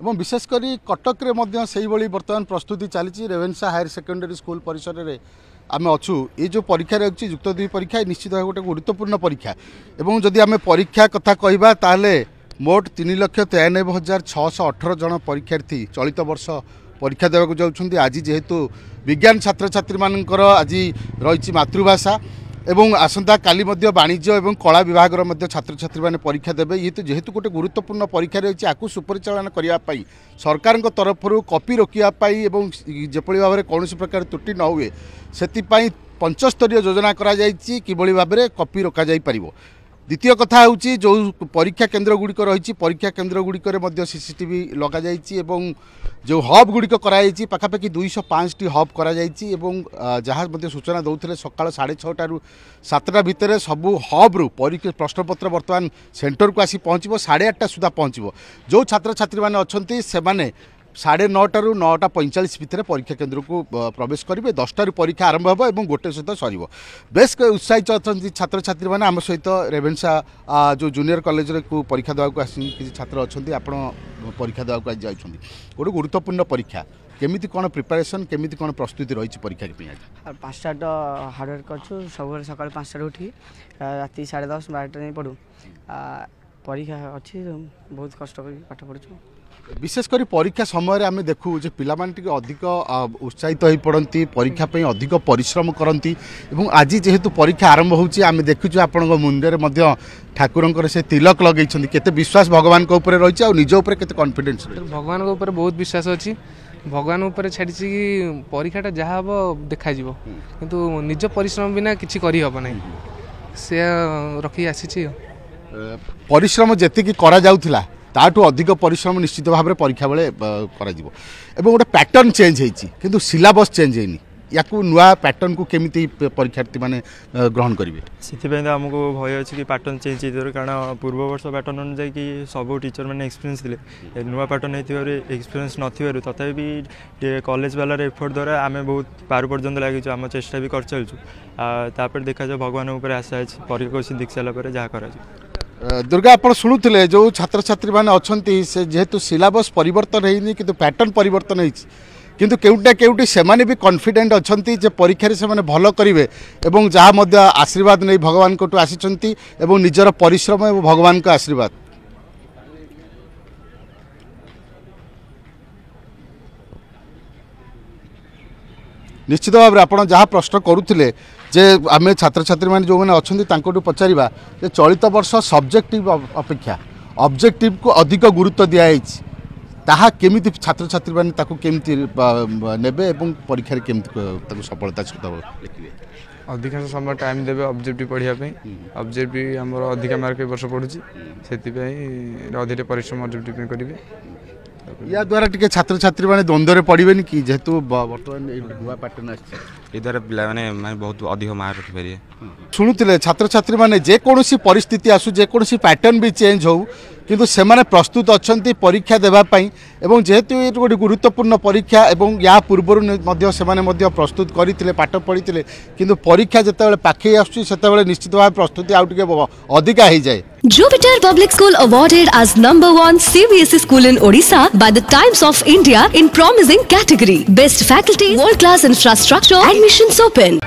एवं विशेषकर कटक रे से बर्तमान प्रस्तुति चली रेवेन्सा हायर सेकेंडरी स्कूल परिसर में आम अच्छू ये जो परीक्षा रही युक्त 2 परीक्षा निश्चित भाव गोटे गुरुत्वपूर्ण परीक्षा एवं जदि आम परीक्षा कथा कहवा ताहले मोट 3,93,618 जन परीक्षार्थी चलित वर्ष परीक्षा देवाक जाउछन्ती। आज जेहेतु विज्ञान छात्र छात्री मानकर आज रही मातृभाषा एवं आसंता काली वाणिज्य और कला विभाग छात्र छात्री मैंने परीक्षा देवे ये तो जेहेतु गोटे गुरुत्वपूर्ण परीक्षा रही आपको सुपरिचालन करने सरकार तरफ कॉपी रोकने जपरी भाव में कौन प्रकार त्रुटि न हुए से 75 योजना किभली भाव में कॉपी रोक जापर। द्वितीय कथा हूँ जो परीक्षा केन्द्र गुड़िक रही परीक्षा केन्द्र गुड़िक सीसीटीवी लग जाइए जो हब गुड़िक कराई पाखापाखि 205टी हब कर जहाँ सूचना दौले सका 6:30 ରୁ 7ଟା भितर सबू हब्रु परीक्षा प्रश्नपत्र बर्तमान सेंटर को आसी पहुँचो 8:30 सुधा पहुँचो। जो छात्र छात्री मैंने अच्छा से 9:30 ରୁ 9:45 भितर परीक्षा केन्द्र को प्रवेश करेंगे। 10टा परीक्षा आरंभ हो और 1 सहित सर बेस उत्साहित अच्छा छात्र छात्री मैंने आम सहित रेवेन्सा जो जूनियर कॉलेज को परीक्षा देवाक किसी छात्र अच्छा आप परीक्षा देवाक आज जाइए गोटे गुरुत्वपूर्ण परीक्षा केमी कौन प्रिपेरेसन केमी कौन प्रस्तुति रही परीक्षा के 5टा तो हार्डवर्क कर सब सका 5टा उठी राति 10:30 12टा पढ़ू परीक्षा अच्छी बहुत कष्ट कर पाठ पढ़ु। विशेषकर परीक्षा समय आम देखू जे पिला माने अधिक उत्साहित हो पड़ती परीक्षा पे अधिक परिश्रम करती आज जेहेतु परीक्षा आरंभ होची आम देखुछु आपण मुंडे ठाकुर से तिलक लगे केते विश्वास भगवान को ऊपर रही और निज ऊपर केते कॉन्फिडेंस भगवान को ऊपर बहुत विश्वास अच्छी भगवान ऊपर छाड़ी कि परीक्षाटा जहाँ हम देखा किंतु निज परिश्रम बिना किसी करना से रखी आसी परिश्रम जी करा जाउथिला ताठू अधिक परिश्रम निश्चित भाव में परीक्षा बेले गोटे पैटर्न चेंज होती किंतु सिलेबस चेंज होनी या नुआ पैटर्न को केमिति परीक्षार्थी माने ग्रहण करेंगे से आमको भय अच्छे कि पैटर्न चेंज हो कारण पूर्व वर्ष पैटर्न अनुसार कि सब टीचर मैंने एक्सपीरियंस थे नुआ पैटर्न होती एक्सपीरियंस नथिबारु तथापि कॉलेज वाला एफर्ट द्वारा आम बहुत पार पर्यंत लगे आम चेष्टा भी कर चलुँ देखा जाए भगवान उपर आशा अच्छे परीक्षा क्वेश्चन देख सारापर जहाँ कर दुर्गा आप शुणुले जो छात्र छात्री मैंने अच्छा से जेहेतु सिलेबस परिवर्तन होनी कि पैटर्न परिवर्तन होती किंतु केउटा केउटी से भी कॉन्फिडेंट अच्छा जे परीक्षा से मैंने भल करेंगे और जहाँ आशीर्वाद नहीं भगवान को आसी निजर परिश्रम और भगवान का आशीर्वाद निश्चित भाव में आप जहाँ प्रश्न करुले जे आम छात्र छात्री मैंने जो मैंने अच्छा पचारा जे चलित वर्ष सब्जेक्टिव अपेक्षा ऑब्जेक्टिव को अधिक गुरुत्व दिखाई ताहा केमिति छात्र छात्री मैंने केमिति नेबे एवं परीक्षा केमिति सफलता लिखिए अधिकांश समय टाइम देवे ऑब्जेक्टिव पढ़ाई ऑब्जेक्टिव आमर अधिक मार्क वर्ष पढ़ुँ से अधिक परिश्रम ऑब्जेक्टिव करेंगे या द्वारा टिके छात्र छात्री मैंने द्वंद्व पड़े कि जेहेतु बर्तमान नुआ पैटर्न आद्वारा पे बहुत अधिक मार्क रखिपारे शुणुले छात्र छात्री मैंने जेकोसी परिस्थिति आसू जेकोसी पैटर्न भी चेंज हो किंतु से माने प्रस्तुत अच्छा परीक्षा देवाई एवं जेहेतु ये गोटे गुरुत्वपूर्ण परीक्षा एवं या पूर्वर से प्रस्तुत करते पाठ पढ़ी किंतु परीक्षा जिते पाखे आसते निश्चित भाव प्रस्तुति आउ अधिका हो जाए। Jupiter Public School awarded as #1 CBSE school in Odisha by the Times of India in promising category. Best faculty, world-class infrastructure, admissions open.